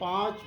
5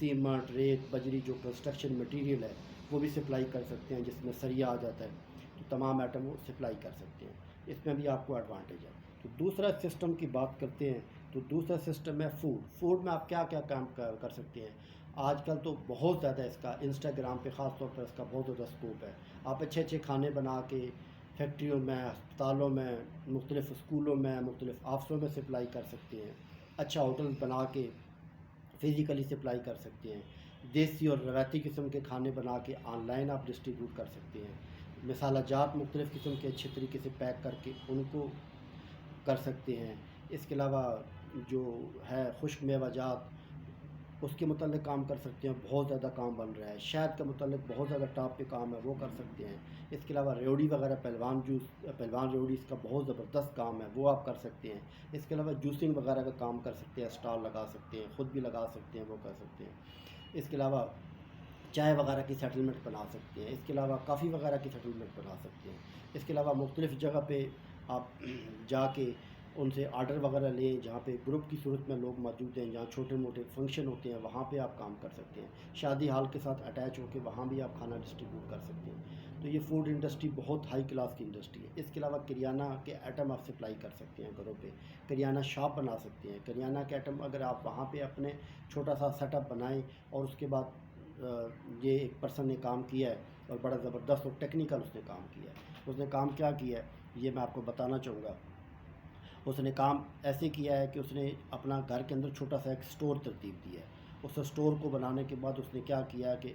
cement ریت بجری جو construction material ہے وہ بھی سپلائی کر سکتے ہیں، جس میں سریا آ جاتا ہے، تو تمام آئٹم وہ سپلائی کر سکتے ہیں، اس میں بھی آپ کو ایڈوانٹیج ہے۔ تو دوسرا سسٹم کی بات کرتے ہیں، تو دوسرا سسٹم ہے فوڈ میں آپ کیا کیا کام کر سکتے ہیں۔ آج کل تو بہت زیادہ اس کا انسٹاگرام پہ خاص طور پر اس کا بہت زیادہ اسکوپ ہے، آپ اچھے اچھے کھانے بنا کے فیکٹریوں میں، ہسپتالوں میں، مختلف اسکولوں میں، مختلف آفسوں میں سپلائی کر سکتے ہیں، اچھا ہوٹل بنا کے فزیکلی سپلائی کر سکتے ہیں، دیسی اور روایتی قسم کے کھانے بنا کے آن لائن آپ ڈسٹریبیوٹ کر سکتے ہیں، مسالہ جات مختلف قسم کے اچھے طریقے سے پیک کر کے ان کو کر سکتے ہیں۔ اس کے علاوہ جو ہے خشک میوہ جات اس کے متعلق کام کر سکتے ہیں، بہت زیادہ کام بن رہا ہے، شہد کے متعلق بہت زیادہ ٹاپ پہ کام ہے، وہ کر سکتے ہیں۔ اس کے علاوہ ریوڑی وغیرہ پہلوان ریوڑی اس کا بہت زبردست کام ہے، وہ آپ کر سکتے ہیں۔ اس کے علاوہ جوسنگ وغیرہ کا کام کر سکتے ہیں، اسٹال لگا سکتے ہیں، خود بھی لگا سکتے ہیں، وہ کر سکتے ہیں۔ اس کے علاوہ چائے وغیرہ کی سیٹلمنٹ بنا سکتے ہیں، اس کے علاوہ کافی وغیرہ کی سیٹلمنٹ بنا سکتے ہیں۔ اس کے علاوہ مختلف جگہ پہ آپ جا کے ان سے آرڈر وغیرہ لیں، جہاں پہ گروپ کی صورت میں لوگ موجود ہیں، جہاں چھوٹے موٹے فنکشن ہوتے ہیں، وہاں پہ آپ کام کر سکتے ہیں، شادی ہال کے ساتھ اٹیچ ہو کے وہاں بھی آپ کھانا ڈسٹریبیوٹ کر سکتے ہیں۔ تو یہ فوڈ انڈسٹری بہت ہائی کلاس کی انڈسٹری ہے۔ اس کے علاوہ کریانہ کے آئٹم آپ سپلائی کر سکتے ہیں گھروں پہ، کریانہ شاپ بنا سکتے ہیں، کریانہ کے آئٹم اگر آپ وہاں پہ اپنے چھوٹا سا سیٹ اپ بنائیں، اور اس کے بعد یہ ایک پرسن نے کام کیا ہے اور بڑا زبردست اور ٹیکنیکل اس نے کام کیا ہے۔ اس نے کام کیا کیا ہے یہ میں آپ کو بتانا چاہوں گا۔ اس نے کام ایسے کیا ہے کہ اس نے اپنا گھر کے اندر چھوٹا سا ایک سٹور ترتیب دیا ہے۔ اس سٹور کو بنانے کے بعد اس نے کیا کیا کہ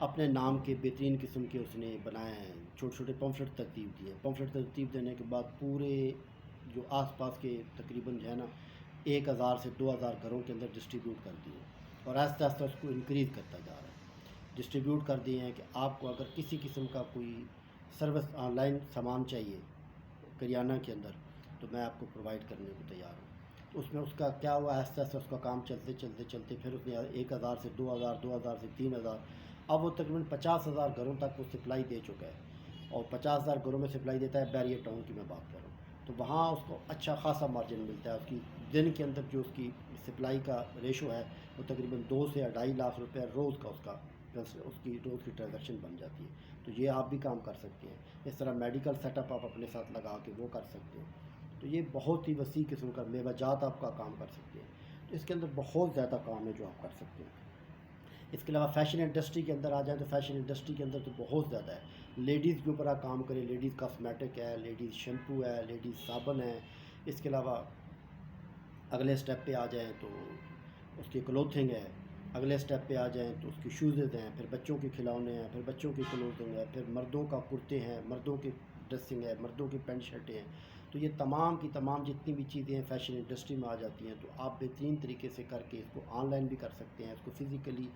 اپنے نام کے بہترین قسم کے اس نے بنائے ہیں، چھوٹے چھوٹے پمفلٹ ترتیب دیے۔ پمفلٹ ترتیب دینے کے بعد پورے جو آس پاس کے تقریباً جو ہے نا 1000 سے 2000 گھروں کے اندر ڈسٹریبیوٹ کر دیے، اور آہستہ آہستہ اس کو انکریز کرتا جا رہا ہے۔ ڈسٹریبیوٹ کر دیے ہیں کہ آپ کو اگر کسی قسم کا کوئی سروس آن لائن سامان چاہیے کریانہ کے اندر تو میں آپ کو پرووائڈ کرنے کو تیار ہوں۔ تو اس میں اس کا کیا ہوا، آہستہ آہستہ اس کا کام چلتے چلتے چلتے پھر اس نے 1000 سے 2000، 2000 سے 3000، اب وہ تقریباً 50,000 گھروں تک وہ سپلائی دے چکا ہے، اور 50,000 گھروں میں سپلائی دیتا ہے، بیریئر ٹاؤن کی میں بات کر رہا ہوں۔ تو وہاں اس کو اچھا خاصا مارجن ملتا ہے، اس کی دن کے اندر جو اس کی سپلائی کا ریشو ہے وہ تقریباً 2 سے 2.5 لاکھ روپے روز کا اس کی روز کی ٹرانزیکشن بن جاتی ہے۔ تو یہ آپ بھی کام کر سکتے ہیں۔ اس طرح میڈیکل سیٹ اپ آپ اپنے ساتھ لگا کے وہ کر سکتے ہیں۔ تو یہ بہت ہی وسیع قسم کا میوہ جات آپ کا کام کر سکتے ہیں۔ تو اس کے اندر بہت زیادہ کام ہے جو آپ کر سکتے ہیں۔ اس کے علاوہ فیشن انڈسٹری کے اندر آ جائیں تو فیشن انڈسٹری کے اندر تو بہت زیادہ ہے، لیڈیز کے اوپر آپ کام کریں، لیڈیز کاسمیٹک ہے، لیڈیز شیمپو ہے، لیڈیز صابن ہے۔ اس کے علاوہ اگلے سٹیپ پہ آ جائیں تو اس کی کلوتھنگ ہے، اگلے سٹیپ پہ آ جائیں تو اس کی شوزز ہیں، پھر بچوں کے کھلونے ہیں، پھر بچوں کی کلوتھنگ ہے، پھر مردوں کا کرتے ہیں، مردوں کی ڈریسنگ ہے، مردوں کی پینٹ شرٹیں ہیں۔ تو یہ تمام کی تمام جتنی بھی چیزیں ہیں فیشن انڈسٹری میں آ جاتی ہیں، تو آپ بہترین طریقے سے کر کے اس کو آن لائن بھی کر سکتے ہیں، اس کو فزیکلی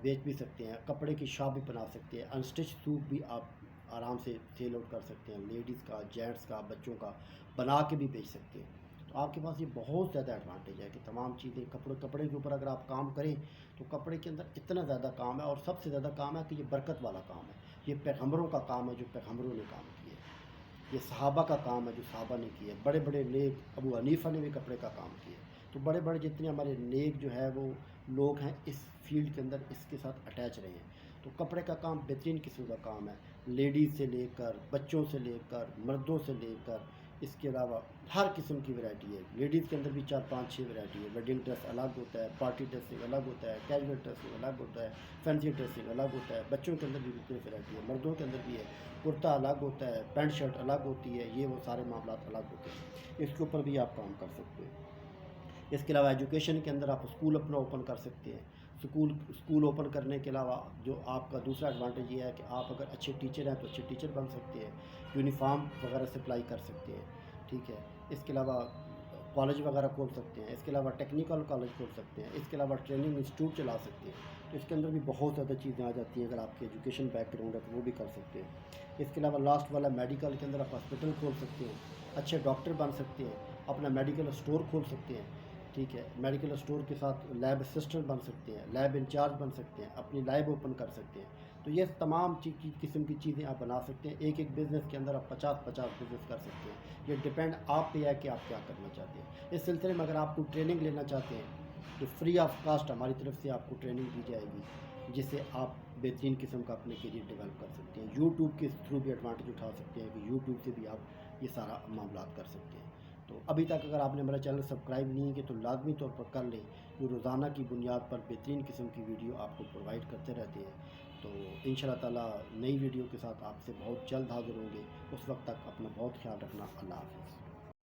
بیچ بھی سکتے ہیں، کپڑے کی شاپ بھی بنا سکتے ہیں، انسٹچ سوٹ بھی آپ آرام سے سیل آؤٹ کر سکتے ہیں، لیڈیز کا، جینٹس کا، بچوں کا بنا کے بھی بیچ سکتے ہیں۔ تو آپ کے پاس یہ بہت زیادہ ایڈوانٹیج ہے کہ تمام چیزیں کپڑے کے اوپر اگر آپ کام کریں تو کپڑے کے اندر اتنا زیادہ کام ہے، اور سب سے زیادہ کام ہے کہ یہ برکت والا کام ہے، یہ پیغمبروں کا کام ہے جو پیغمبروں نے کام کیا ہے، یہ صحابہ کا کام ہے جو صحابہ نے کیا ہے، بڑے بڑے نیک ابو حنیفہ نے بھی کپڑے کا کام کیا ہے۔ تو بڑے بڑے جتنے ہمارے نیک جو ہے وہ لوگ ہیں اس فیلڈ کے اندر اس کے ساتھ اٹیچ رہے ہیں۔ تو کپڑے کا کام بہترین قسم کا کام ہے، لیڈیز سے لے کر، بچوں سے لے کر، مردوں سے لے کر، اس کے علاوہ ہر قسم کی ورائٹی ہے۔ لیڈیز کے اندر بھی 4 5 6 ورائٹی ہے، ویڈنگ ڈریس الگ ہوتا ہے، پارٹی ڈریسنگ الگ ہوتا ہے، کیجول ڈریسنگ الگ ہوتا ہے، فینسی ڈریسنگ الگ ہوتا ہے۔ بچوں کے اندر بھی مختلف ورائٹی ہے، مردوں کے اندر بھی ہے، کرتا الگ ہوتا ہے، پینٹ شرٹ الگ ہوتی ہے، یہ وہ سارے معاملات الگ ہوتے ہیں۔ اس کے اوپر بھی آپ کام کر سکتے ہیں۔ اس کے علاوہ ایجوکیشن کے اندر آپ اسکول اپنا اوپن کر سکتے ہیں۔ اسکول اوپن کرنے کے علاوہ جو آپ کا دوسرا ایڈوانٹیج یہ ہے کہ آپ اگر اچھے ٹیچر ہیں تو اچھے ٹیچر بن سکتے ہیں، یونیفارم وغیرہ سپلائی کر سکتے ہیں، ٹھیک ہے۔ اس کے علاوہ کالج وغیرہ کھول سکتے ہیں، اس کے علاوہ ٹیکنیکل کالج کھول سکتے ہیں، اس کے علاوہ ٹریننگ انسٹیٹیوٹ چلا سکتے ہیں۔ تو اس کے اندر بھی بہت زیادہ چیزیں آ جاتی ہیں، اگر آپ کے ایجوکیشن بیک گراؤنڈ ہے تو وہ بھی کر سکتے ہیں۔ اس کے علاوہ لاسٹ والا میڈیکل کے اندر آپ ہاسپٹل کھول سکتے ہیں، اچھے ڈاکٹر بن سکتے ہیں، اپنا میڈیکل اسٹور کھول سکتے ہیں، ٹھیک ہے۔ میڈیکل اسٹور کے ساتھ لیب اسسٹنٹ بن سکتے ہیں، لیب انچارج بن سکتے ہیں، اپنی لیب اوپن کر سکتے ہیں۔ تو یہ تمام قسم کی چیزیں آپ بنا سکتے ہیں۔ ایک ایک بزنس کے اندر آپ 50 بزنس کر سکتے ہیں۔ یہ ڈپینڈ آپ پہ ہے کہ آپ کیا کرنا چاہتے ہیں۔ اس سلسلے میں اگر آپ کو ٹریننگ لینا چاہتے ہیں تو فری آف کاسٹ ہماری طرف سے آپ کو ٹریننگ دی جائے گی، جس سے آپ بہترین قسم کا اپنے کیریئر ڈیولپ کر سکتے ہیں۔ یوٹیوب کے تھرو بھی ایڈوانٹیج اٹھا سکتے ہیں کہ یوٹیوب سے بھی آپ یہ سارا معاملات کر سکتے ہیں۔ تو ابھی تک اگر آپ نے ہمارا چینل سبسکرائب نہیں کیا تو لازمی طور پر کر لیں، جو روزانہ کی بنیاد پر بہترین قسم کی ویڈیو آپ کو پرووائڈ کرتے رہتے ہیں۔ تو انشاءاللہ تعالیٰ نئی ویڈیو کے ساتھ آپ سے بہت جلد حاضر ہوں گے۔ اس وقت تک اپنا بہت خیال رکھنا۔ اللہ حافظ۔